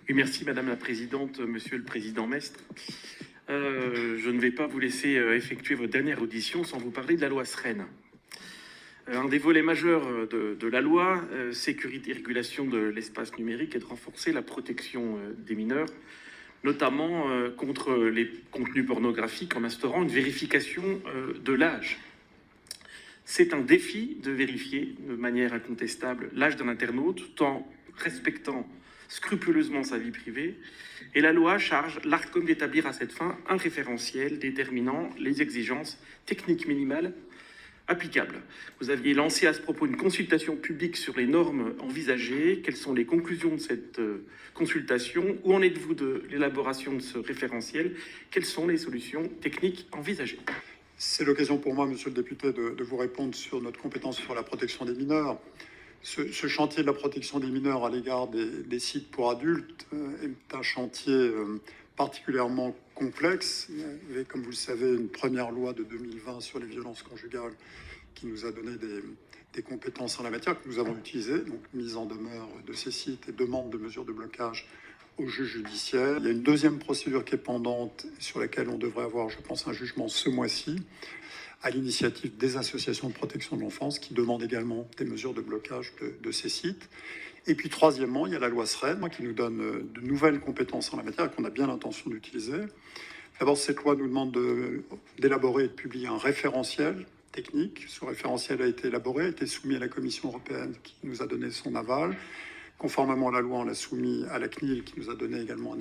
Oui, merci Madame la Présidente, Monsieur le Président Mestre. Je ne vais pas vous laisser effectuer votre dernière audition sans vous parler de la loi Sren. Un des volets majeurs de la loi, sécurité et régulation de l'espace numérique, est de renforcer la protection des mineurs, notamment contre les contenus pornographiques en instaurant une vérification de l'âge. C'est un défi de vérifier de manière incontestable l'âge d'un internaute tout en respectant scrupuleusement sa vie privée, et la loi charge l'Arcom d'établir à cette fin un référentiel déterminant les exigences techniques minimales applicables. Vous aviez lancé à ce propos une consultation publique sur les normes envisagées. Quelles sont les conclusions de cette consultation? Où en êtes-vous de l'élaboration de ce référentiel? Quelles sont les solutions techniques envisagées? C'est l'occasion pour moi, monsieur le député, de vous répondre sur notre compétence sur la protection des mineurs. Ce chantier de la protection des mineurs à l'égard des sites pour adultes est un chantier particulièrement complexe. Il y avait, comme vous le savez, une première loi de 2020 sur les violences conjugales qui nous a donné des compétences en la matière que nous avons utilisées, donc mise en demeure de ces sites et demande de mesures de blocage au juge judiciaire. Il y a une deuxième procédure qui est pendante, sur laquelle on devrait avoir, je pense, un jugement ce mois-ci, à l'initiative des associations de protection de l'enfance qui demandent également des mesures de blocage de ces sites. Et puis troisièmement, il y a la loi SREN qui nous donne de nouvelles compétences en la matière qu'on a bien l'intention d'utiliser. D'abord, cette loi nous demande d'élaborer et de publier un référentiel technique. Ce référentiel a été élaboré, a été soumis à la Commission européenne qui nous a donné son aval. Conformément à la loi, on l'a soumis à la CNIL qui nous a donné également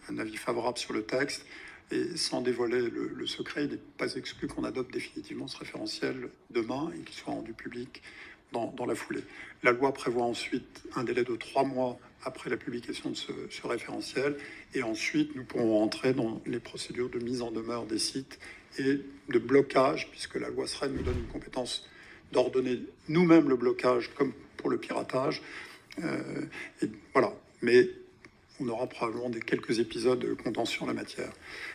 un avis favorable sur le texte. Et sans dévoiler le secret, il n'est pas exclu qu'on adopte définitivement ce référentiel demain et qu'il soit rendu public dans la foulée. La loi prévoit ensuite un délai de 3 mois après la publication de ce référentiel. Et ensuite, nous pourrons entrer dans les procédures de mise en demeure des sites et de blocage, puisque la loi SREN nous donne une compétence d'ordonner nous-mêmes le blocage, comme pour le piratage. Et voilà. Mais on aura probablement quelques épisodes de contentieux en la matière.